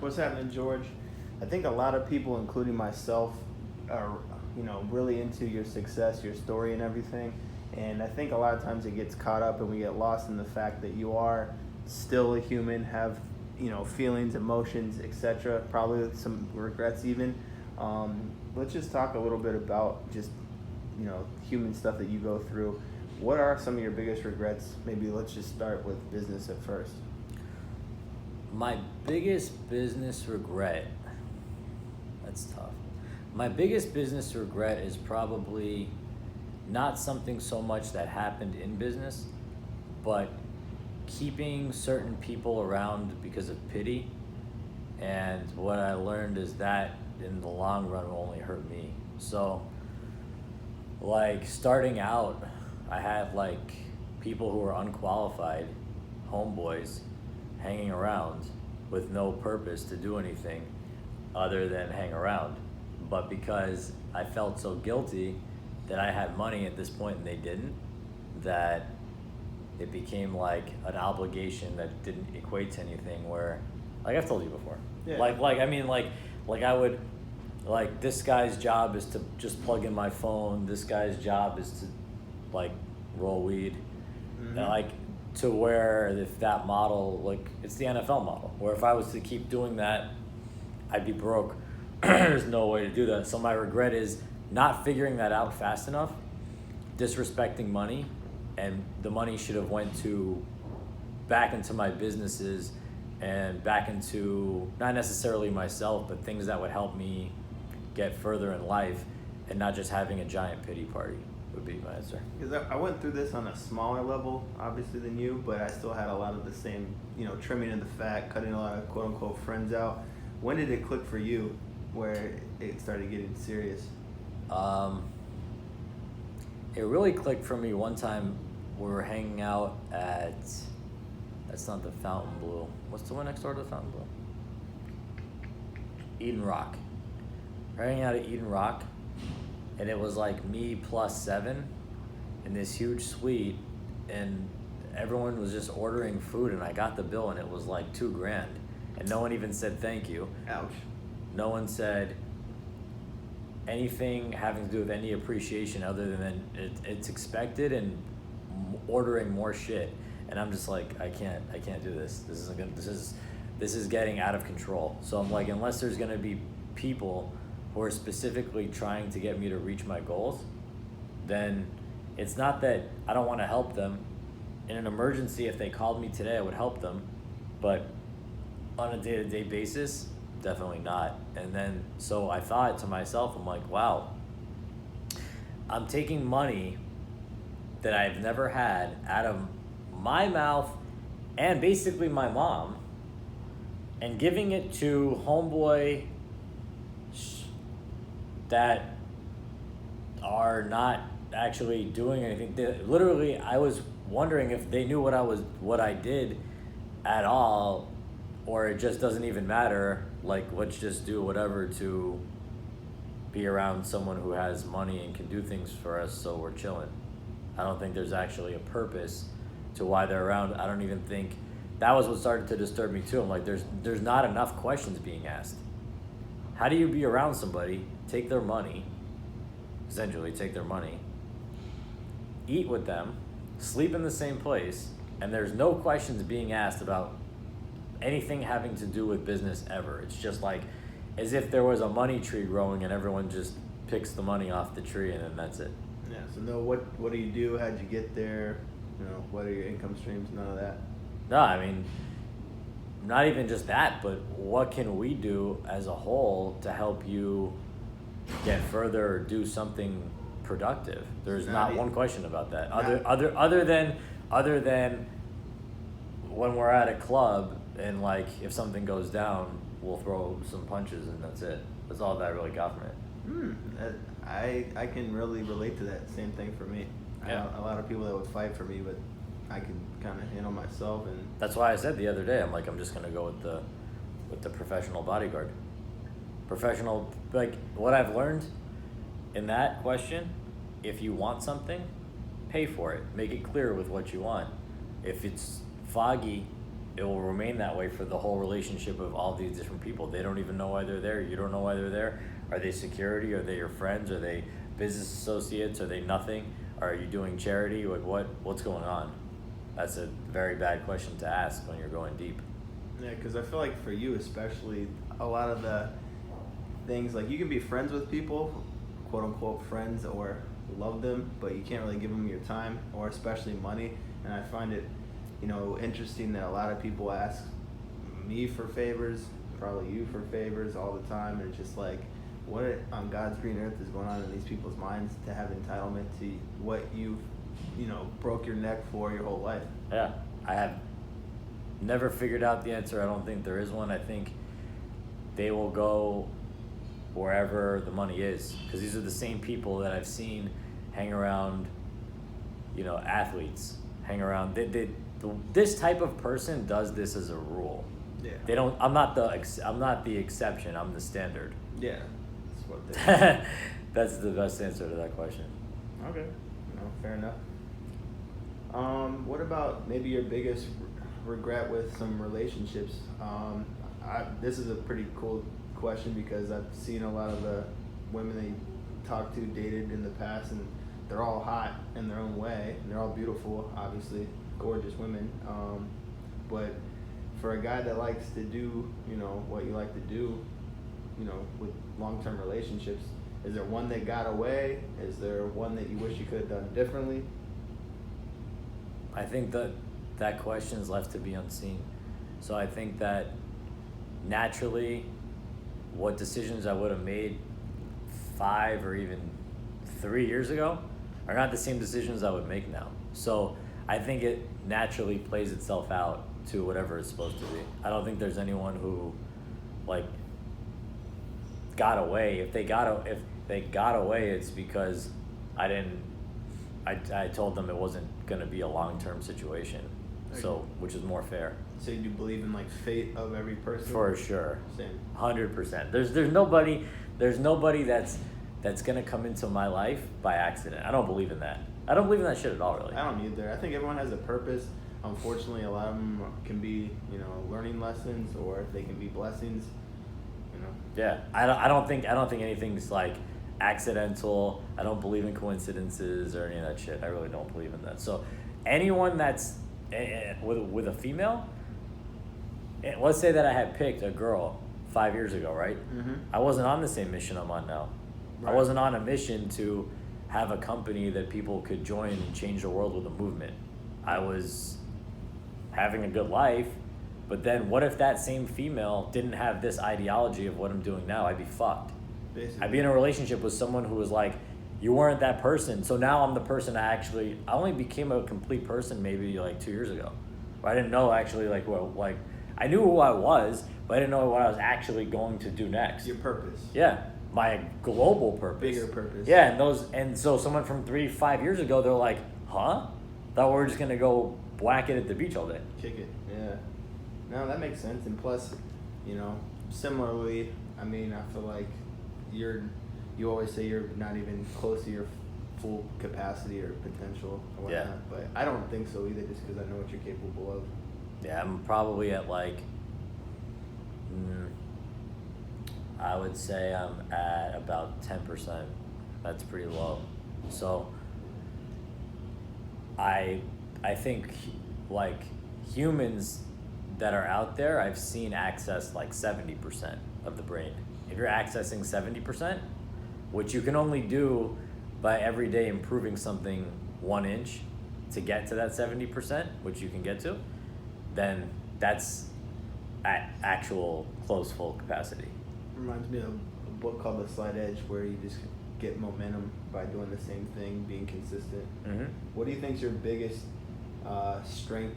What's happening, George? I think a lot of people, including myself, are really into your success, your story, and everything. And I think a lot of times it gets caught up, and we get lost in the fact that you are still a human, have feelings, emotions, etc. Probably some regrets even. Let's just talk a little bit about just human stuff that you go through. What are some of your biggest regrets? Maybe let's just start with business at first. My biggest business regret, that's tough. My biggest business regret is probably not something so much that happened in business, but keeping certain people around because of pity. And what I learned is that in the long run will only hurt me. So, like starting out, I had like people who were unqualified, homeboys, hanging around with no purpose to do anything other than hang around. But because I felt so guilty that I had money at this point and they didn't, that it became like an obligation that didn't equate to anything, where, like I've told you before, I would, like, this guy's job is to just plug in my phone, this guy's job is to like roll weed. Mm-hmm. And, like, to where if that model, like, it's the NFL model, where if I was to keep doing that, I'd be broke. There's no way to do that. So my regret is not figuring that out fast enough, disrespecting money, and the money should have went back into my businesses and back into not necessarily myself, but things that would help me get further in life, and not just having a giant pity party would be my answer. Because I went through this on a smaller level, obviously, than you, but I still had a lot of the same, trimming of the fat, cutting a lot of quote unquote friends out. When did it click for you where it started getting serious? It really clicked for me one time. We were hanging out at, that's not the Fontainebleau. What's the one next door to the Fontainebleau? Eden Rock. We're hanging out at Eden Rock, and it was like me plus 7 in this huge suite, and everyone was just ordering food, and I got the bill, and it was like $2,000, and no one even said thank you. Ouch. No one said anything having to do with any appreciation other than it's expected, and ordering more shit. And I'm just like, I can't do this. This isn't good. This is getting out of control. So I'm like, unless there's gonna be people who are specifically trying to get me to reach my goals, then it's not that I don't want to help them. In an emergency, if they called me today, I would help them, but on a day-to-day basis, definitely not. And then, so I thought to myself, I'm like, wow, I'm taking money that I've never had out of my mouth and basically my mom, and giving it to homeboy that are not actually doing anything. Literally, I was wondering if they knew what I did at all, or it just doesn't even matter. Like, let's just do whatever to be around someone who has money and can do things for us, so we're chilling. I don't think there's actually a purpose to why they're around. I don't even think, that was what started to disturb me too. I'm like, there's not enough questions being asked. How do you be around somebody, take their money, essentially take their money, eat with them, sleep in the same place, and there's no questions being asked about anything having to do with business ever? It's just like as if there was a money tree growing and everyone just picks the money off the tree and then that's it. Yeah, so no, what do you do? How'd you get there? What are your income streams? None of that. No, I mean, not even just that, but what can we do as a whole to help you get further or do something productive? There's not one question about that. Other than when we're at a club and, like, if something goes down, we'll throw some punches and that's it. That's all that I really got from it. I can really relate to that. Same thing for me. Yeah. A lot of people that would fight for me, but I can kind of handle myself. And that's why I said the other day, I'm like, I'm just gonna go with the professional bodyguard. Professional, like, what I've learned in that question, if you want something, pay for it. Make it clear with what you want. If it's foggy it will remain that way for the whole relationship of all these different people. They don't even know why they're there. You don't know why they're there. Are they security? Are they your friends? Are they business associates? Are they nothing? Are you doing charity? Like what's going on? That's a very bad question to ask when you're going deep. Yeah, because I feel like for you especially, a lot of the things, like you can be friends with people, quote unquote friends, or love them, but you can't really give them your time or especially money. And I find it, interesting that a lot of people ask me for favors, probably you for favors all the time. And it's just like, what on God's green earth is going on in these people's minds to have entitlement to what you've, broke your neck for your whole life? Yeah, I have never figured out the answer. I don't think there is one. I think they will go wherever the money is, because these are the same people that I've seen hang around, athletes, hang around. This type of person does this as a rule. Yeah. They don't. I'm not the exception. I'm the standard. Yeah. That's what they. That's the best answer to that question. Okay. Fair enough. What about maybe your biggest regret with some relationships? This is a pretty cool question because I've seen a lot of the women that you talked to, dated in the past, and they're all hot in their own way, and they're all beautiful, obviously, gorgeous women. But for a guy that likes to do, what you like to do, with long-term relationships, is there one that got away? Is there one that you wish you could have done differently? I think that question is left to be unseen. So I think that naturally, what decisions I would have made 5 or even 3 years ago are not the same decisions I would make now. So I think it naturally plays itself out to whatever it's supposed to be. I don't think there's anyone who, got away. If they got away, it's because I told them it wasn't going to be a long-term situation. So, which is more fair. So you do believe in fate of every person? For sure. Same. 100%. There's nobody that's gonna come into my life by accident. I don't believe in that. I don't believe in that shit at all, really. I don't either. I think everyone has a purpose. Unfortunately, a lot of them can be, learning lessons, or they can be blessings. Yeah, I don't think anything's accidental. I don't believe in coincidences or any of that shit. I really don't believe in that. So anyone that's with a female, let's say that I had picked a girl 5 years ago, right? Mm-hmm. I wasn't on the same mission I'm on now. Right. I wasn't on a mission to have a company that people could join and change the world with a movement. I was having a good life, but then what if that same female didn't have this ideology of what I'm doing now? I'd be fucked. Basically. I'd be in a relationship with someone who was like, you weren't that person, so now I'm the person I only became a complete person maybe 2 years ago. I didn't know actually I knew who I was, but I didn't know what I was actually going to do next. Your purpose. Yeah, my global purpose. Bigger purpose. Yeah, and so someone from 3-5 years ago, they're like, huh? Thought we were just gonna go whack it at the beach all day. Kick it, yeah. No, that makes sense. And plus, similarly, I feel like you always say you're not even close to your full capacity or potential or whatnot. Yeah. But I don't think so either, just because I know what you're capable of. Yeah, I'm probably at I would say I'm at about 10%. That's pretty low. So I think humans that are out there, I've seen access 70% of the brain. If you're accessing 70%, which you can only do by every day improving something 1 inch to get to that 70%, which you can get to, then that's at actual close full capacity. Reminds me of a book called The Slight Edge, where you just get momentum by doing the same thing, being consistent. Mm-hmm. What do you think is your biggest strength,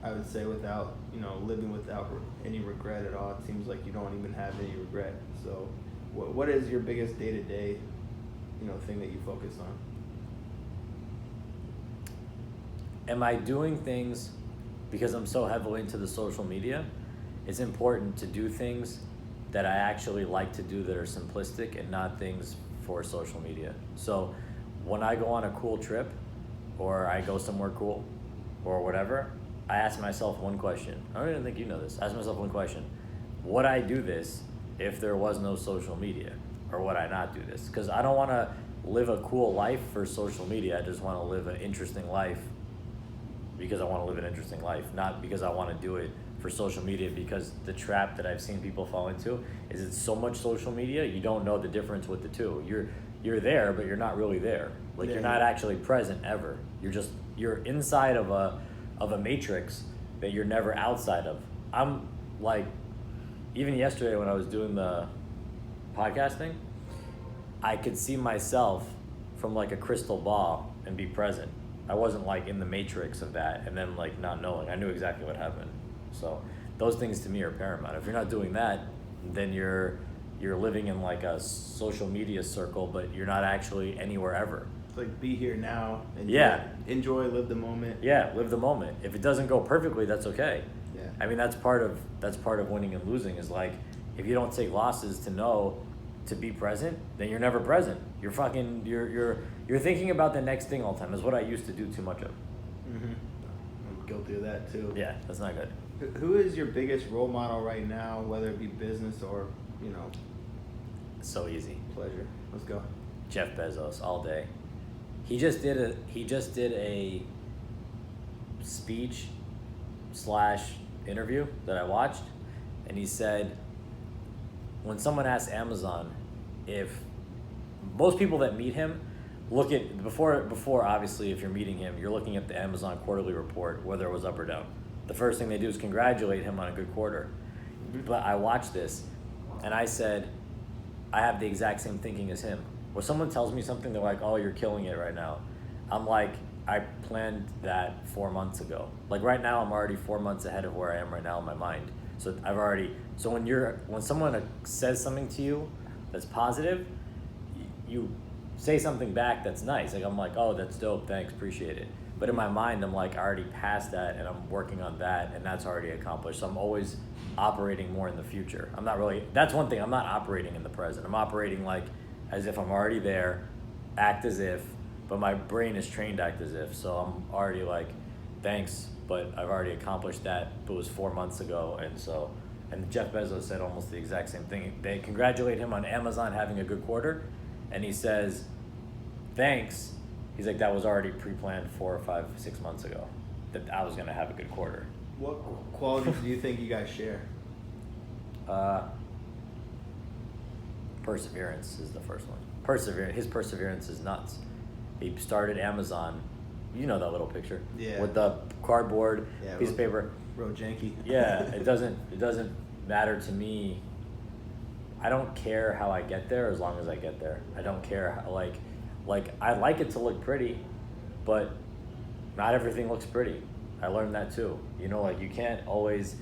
I would say, without, living without any regret at all? It seems like you don't even have any regret. So what is your biggest day-to-day, thing that you focus on? Am I doing things because I'm so heavily into the social media? It's important to do things that I actually like to do that are simplistic and not things for social media. So when I go on a cool trip or I go somewhere cool or whatever, I ask myself one question. I don't even think you know this. I ask myself one question. Would I do this if there was no social media? Or would I not do this? Because I don't want to live a cool life for social media. I just want to live an interesting life because I want to live an interesting life, not because I want to do it for social media. Because the trap that I've seen people fall into is it's so much social media, you don't know the difference with the two. You're there, but you're not really there. Like, you're not actually present ever. You're inside of a matrix that you're never outside of. I'm like, even yesterday when I was doing the podcasting, I could see myself from like a crystal ball and be present. I wasn't like in the matrix of that and then like not knowing. I knew exactly what happened. So those things to me are paramount. If you're not doing that, then you're living in like a social media circle, but you're not actually anywhere ever. It's like be here now and enjoy, live the moment. Yeah, live the moment. If it doesn't go perfectly, that's okay. Yeah. I mean, that's part of winning and losing, is like, if you don't take losses to know to be present, then you're never present. You're thinking about the next thing all the time. Is what I used to do too much of. Mm-hmm. I'm guilty of that too. Yeah, that's not good. Who is your biggest role model right now, whether it be business or, So easy. pleasure? Let's go. Jeff Bezos all day. He just did a speech / interview that I watched, and he said, when someone asks Amazon if most people that meet him look at before obviously, if you're meeting him, you're looking at the Amazon quarterly report, whether it was up or down. The first thing they do is congratulate him on a good quarter. But I watched this and I said, I have the exact same thinking as him. When someone tells me something, they're like, oh, you're killing it right now. I'm like, I planned that 4 months ago. Like right now, I'm already 4 months ahead of where I am right now in my mind. So when someone says something to you that's positive, you say something back that's nice. Like, I'm like, oh, that's dope, thanks, appreciate it. But in my mind, I'm like, I already passed that and I'm working on that and that's already accomplished. So I'm always operating more in the future. That's one thing, I'm not operating in the present. I'm operating like as if I'm already there, act as if, but my brain is trained to act as if. So I'm already like, thanks, but I've already accomplished that, but it was 4 months ago. And Jeff Bezos said almost the exact same thing. They congratulate him on Amazon having a good quarter, and he says, thanks. He's like, that was already pre-planned 4 or 5, 6 months ago, that I was gonna have a good quarter. What qualities do you think you guys share? Perseverance is the first one. His perseverance is nuts. He started Amazon, you know that little picture, with the cardboard piece of paper. Real janky. Yeah, it doesn't matter to me. I don't care how I get there as long as I get there. I don't care how, like I like it to look pretty, but not everything looks pretty. I learned that too. Like you can't always,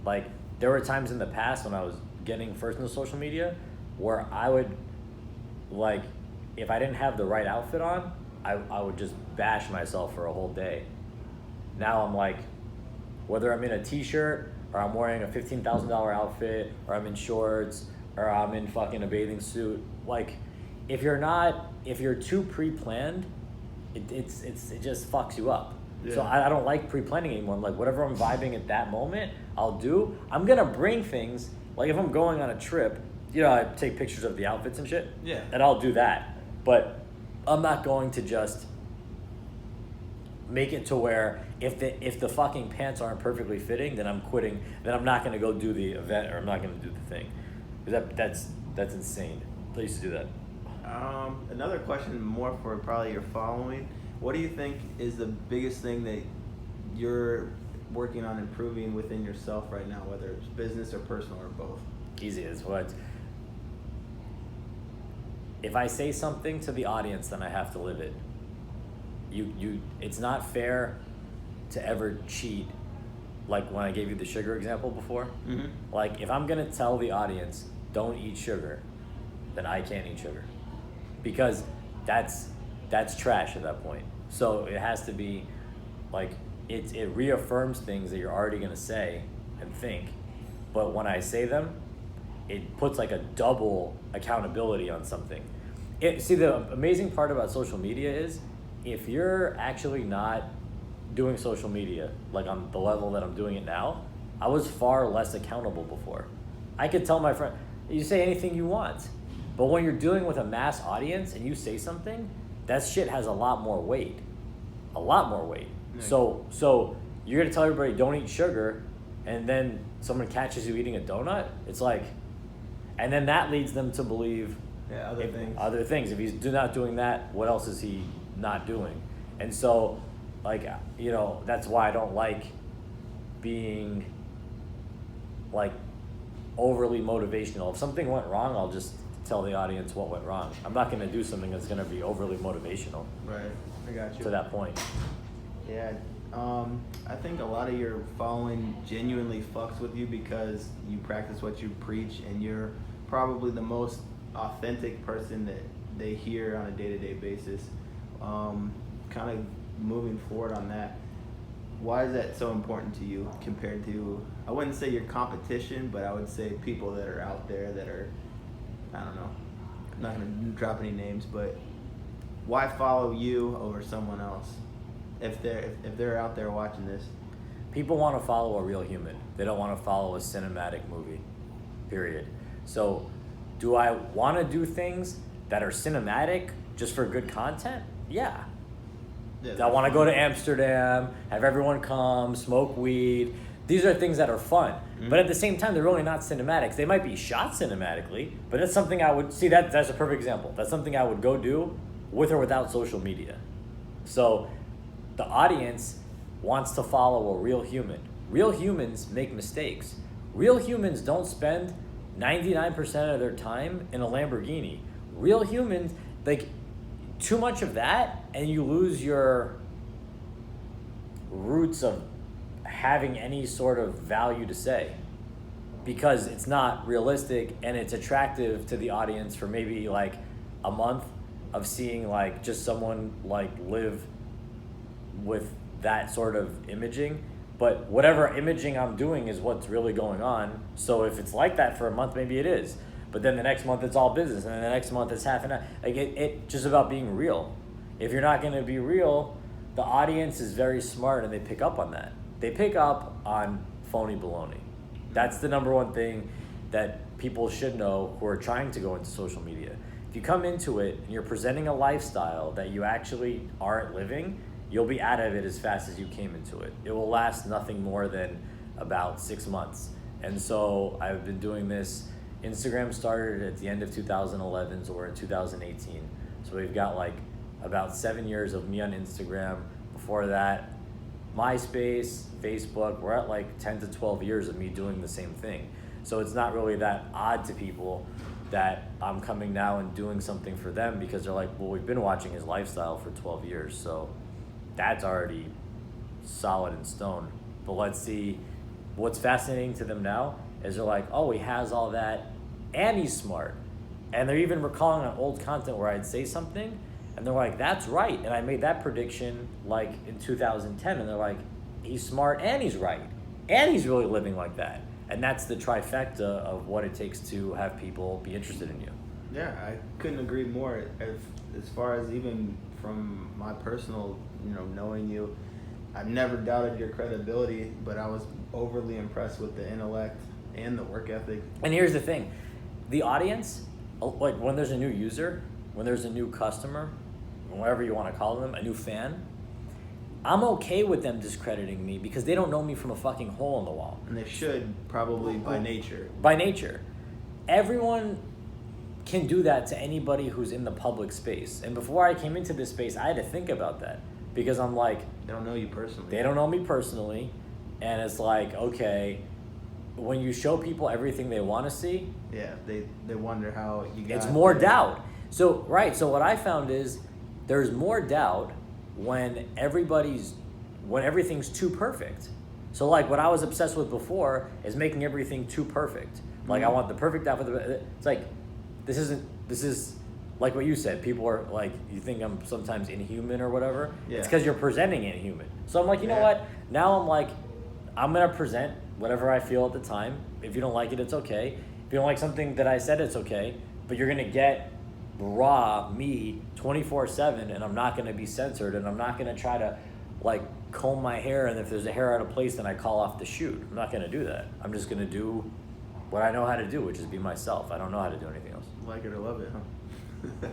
like there were times in the past when I was getting first into social media where I would, like, if I didn't have the right outfit on, I would just bash myself for a whole day. Now I'm like, whether I'm in a t-shirt or I'm wearing a $15,000 outfit or I'm in shorts or I'm in fucking a bathing suit, like if you're too pre-planned, it just fucks you up. Yeah. So I don't like pre-planning anymore. I'm like, whatever I'm vibing at that moment, I'll do. I'm gonna bring things, like if I'm going on a trip, I take pictures of the outfits and shit. Yeah. And I'll do that. But I'm not going to just make it to where if the fucking pants aren't perfectly fitting, then I'm quitting. Then I'm not gonna go do the event or I'm not gonna do the thing. That's insane. I used to do that. Another question, more for probably your following. What do you think is the biggest thing that you're working on improving within yourself right now, whether it's business or personal or both? Easy is what. If I say something to the audience, then I have to live it. It's not fair to ever cheat. Like when I gave you the sugar example before. Mm-hmm. Like if I'm gonna tell the audience, don't eat sugar, then I can't eat sugar. Because that's trash at that point. So it has to be like, it reaffirms things that you're already gonna say and think, but when I say them, it puts like a double accountability on something. See, the amazing part about social media is if you're actually not doing social media, like on the level that I'm doing it now, I was far less accountable before. I could tell my friend, you say anything you want. But when you're dealing with a mass audience and you say something, that shit has a lot more weight. A lot more weight. Yeah. So you're gonna tell everybody don't eat sugar, and then someone catches you eating a donut? It's like, and then that leads them to believe other things. If he's not doing that, what else is he not doing? And so, like, you know, that's why I don't like being, like, overly motivational. If something went wrong, I'll just tell the audience what went wrong. I'm not going to do something that's going to be overly motivational. Right, I got you. To that point. Yeah, I think a lot of your following genuinely fucks with you because you practice what you preach, and you're probably the most authentic person that they hear on a day-to-day basis. Kind of moving forward on that, why is that so important to you compared to, I wouldn't say your competition, but I would say people that are out there that are, I don't know, I'm not going to drop any names, but why follow you over someone else if they're out there watching this? People want to follow a real human. They don't want to follow a cinematic movie, period. So do I want to do things that are cinematic just for good content? Yeah. I want to go to Amsterdam, have everyone come, smoke weed. These are things that are fun. Mm-hmm. But at the same time, they're really not cinematics. They might be shot cinematically, but that's something I would, see, that's a perfect example. That's something I would go do with or without social media. So the audience wants to follow a real human. Real humans make mistakes. Real humans don't spend 99% of their time in a Lamborghini. Real humans, like, too much of that and you lose your roots of having any sort of value to say, because it's not realistic and it's attractive to the audience for maybe like a month of seeing like just someone like live with that sort of imaging. But whatever imaging I'm doing is what's really going on. So if it's like that for a month, maybe it is. But then the next month it's all business, and then the next month it's half an hour. Like it just about being real. If you're not going to be real, the audience is very smart and they pick up on that. They pick up on phony baloney. That's the number one thing that people should know who are trying to go into social media. If you come into it and you're presenting a lifestyle that you actually aren't living, you'll be out of it as fast as you came into it. It will last nothing more than about 6 months. And so I've been doing this. Instagram started at the end of 2011, so we're in 2018. So we've got like about 7 years of me on Instagram. Before that, MySpace, Facebook, we're at like 10 to 12 years of me doing the same thing. So it's not really that odd to people that I'm coming now and doing something for them, because they're like, well, we've been watching his lifestyle for 12 years. So that's already solid in stone. But let's see, what's fascinating to them now is they're like, oh, he has all that and he's smart. And they're even recalling on old content where I'd say something and they're like, that's right. And I made that prediction like in 2010, and they're like, he's smart and he's right. And he's really living like that. And that's the trifecta of what it takes to have people be interested in you. Yeah, I couldn't agree more. As far as even from my personal, knowing you, I've never doubted your credibility, but I was overly impressed with the intellect and the work ethic. And here's the thing. The audience, like when there's a new user, when there's a new customer, whatever you want to call them, a new fan, I'm okay with them discrediting me because they don't know me from a fucking hole in the wall. And they should, probably by nature. By nature. Everyone can do that to anybody who's in the public space. And before I came into this space, I had to think about that, because I'm like, they don't know you personally. They don't know me personally. And it's like, okay, when you show people everything they want to see, yeah, they wonder how you got it's more doubt. So what I found is there's more doubt when everything's too perfect. So like what I was obsessed with before is making everything too perfect. Like I want the perfect outfit. It's like, this is like what you said. People are like, you think I'm sometimes inhuman or whatever. Yeah. It's because you're presenting inhuman. So I'm like, you know what? Now I'm like, I'm going to present whatever I feel at the time. If you don't like it, it's okay. If you don't like something that I said, it's okay. But you're going to get raw me 24/7, and I'm not going to be censored, and I'm not going to try to like comb my hair, and if there's a hair out of place, then I call off the shoot. I'm not gonna do that. I'm just gonna do what I know how to do, which is be myself. I don't know how to do anything else. Like it or love it, huh?